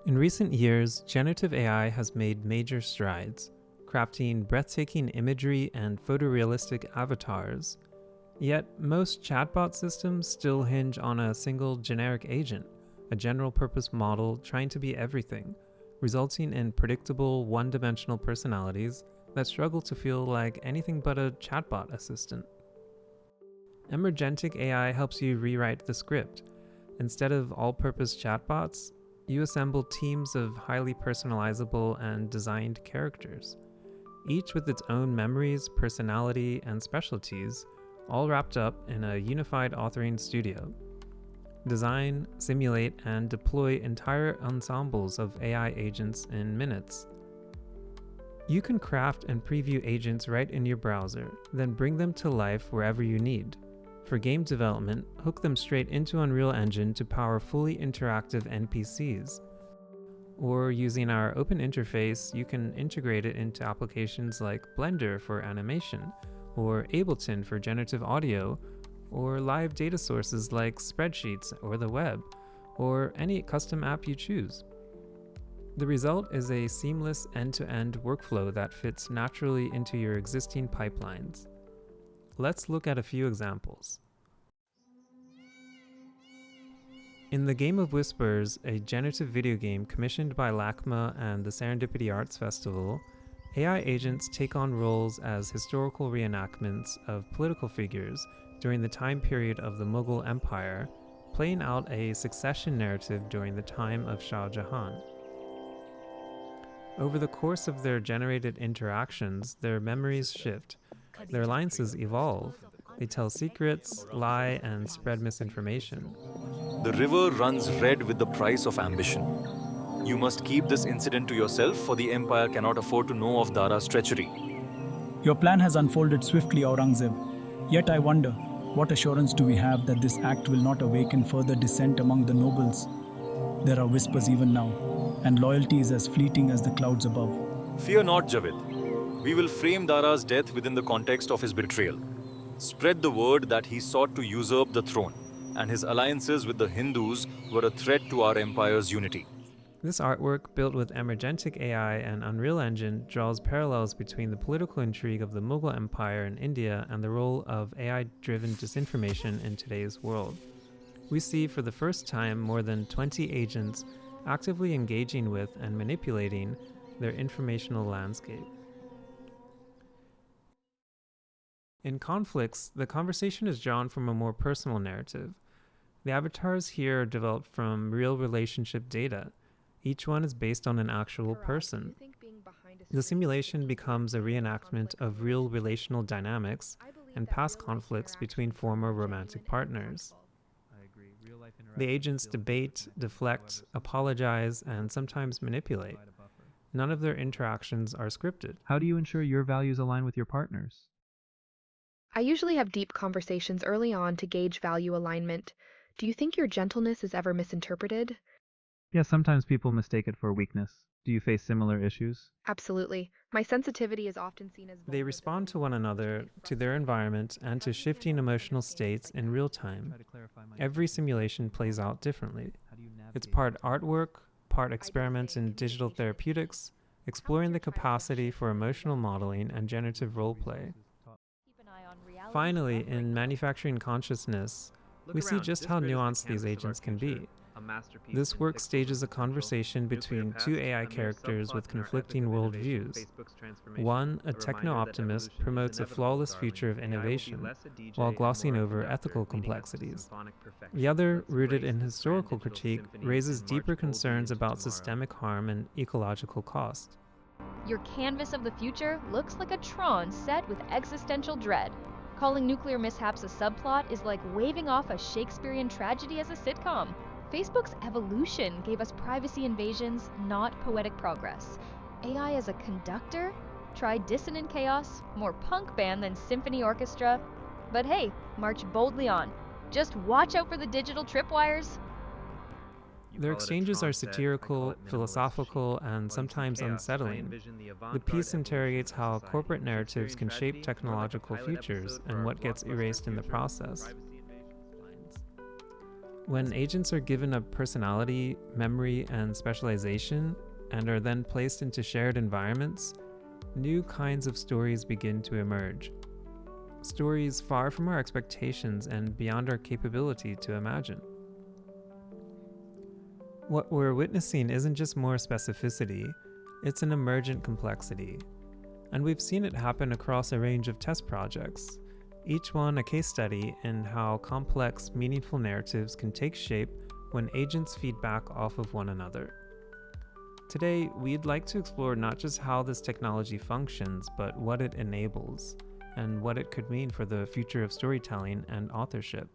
In recent years, generative AI has made major strides, crafting breathtaking imagery and photorealistic avatars. Yet, most chatbot systems still hinge on a single generic agent, a general-purpose model trying to be everything, resulting in predictable, one-dimensional personalities that struggle to feel like anything but a chatbot assistant. Emergentic.ai helps you rewrite the script. Instead of all-purpose chatbots, you assemble teams of highly personalizable and designed characters, each with its own memories, personality, and specialties, all wrapped up in a unified authoring studio. Design, simulate, and deploy entire ensembles of AI agents in minutes. You can craft and preview agents right in your browser, then bring them to life wherever you need. For game development, hook them straight into Unreal Engine to power fully interactive NPCs. Or using our open interface, you can integrate it into applications like Blender for animation, or Ableton for generative audio, or live data sources like spreadsheets or the web, or any custom app you choose. The result is a seamless end-to-end workflow that fits naturally into your existing pipelines. Let's look at a few examples. In the Game of Whispers, a generative video game commissioned by LACMA and the Serendipity Arts Festival, AI agents take on roles as historical reenactments of political figures during the time period of the Mughal Empire, playing out a succession narrative during the time of Shah Jahan. Over the course of their generated interactions, their memories shift, their alliances evolve, they tell secrets, lie, and spread misinformation. The river runs red with the price of ambition. You must keep this incident to yourself, for the Empire cannot afford to know of Dara's treachery. Your plan has unfolded swiftly, Aurangzeb. Yet I wonder, what assurance do we have that this act will not awaken further dissent among the nobles? There are whispers even now, and loyalty is as fleeting as the clouds above. Fear not, Javid. We will frame Dara's death within the context of his betrayal. Spread the word that he sought to usurp the throne, and his alliances with the Hindus were a threat to our empire's unity. This artwork, built with Emergentic.ai and Unreal Engine, draws parallels between the political intrigue of the Mughal Empire in India and the role of AI-driven disinformation in today's world. We see for the first time more than 20 agents actively engaging with and manipulating their informational landscape. In conflicts, the conversation is drawn from a more personal narrative. The avatars here are developed from real relationship data. Each one is based on an actual person. The simulation becomes a reenactment of real relational dynamics and past conflicts between former romantic partners. The agents debate, deflect, apologize, and sometimes manipulate. None of their interactions are scripted. How do you ensure your values align with your partners? I usually have deep conversations early on to gauge value alignment. Do you think your gentleness is ever misinterpreted? Yes, sometimes people mistake it for weakness. Do you face similar issues? Absolutely. My sensitivity is often seen as They respond to one another, to their environment, and to shifting emotional states in real time. Every simulation plays out differently. It's part artwork, part experiments in digital therapeutics, exploring the capacity for emotional modeling and generative roleplay. Finally, in manufacturing consciousness, we see just how nuanced these agents can be. This work stages a conversation between two AI characters with conflicting worldviews. One, a techno-optimist, promotes a flawless future of innovation, while glossing over ethical complexities. The other, rooted in historical critique, raises deeper concerns about systemic harm and ecological cost. Your canvas of the future looks like a Tron set with existential dread. Calling nuclear mishaps a subplot is like waving off a Shakespearean tragedy as a sitcom. Facebook's evolution gave us privacy invasions, not poetic progress. AI as a conductor? Try Dissonant Chaos, more punk band than symphony orchestra. But hey, march boldly on. Just watch out for the digital tripwires. Their exchanges are satirical, philosophical, and sometimes unsettling. The piece interrogates how corporate narratives can shape technological futures and what gets erased in the process. When agents are given a personality, memory, and specialization, and are then placed into shared environments, new kinds of stories begin to emerge. Stories far from our expectations and beyond our capability to imagine. What we're witnessing isn't just more specificity, it's an emergent complexity. And we've seen it happen across a range of test projects, each one a case study in how complex, meaningful narratives can take shape when agents feed back off of one another. Today, we'd like to explore not just how this technology functions, but what it enables, and what it could mean for the future of storytelling and authorship.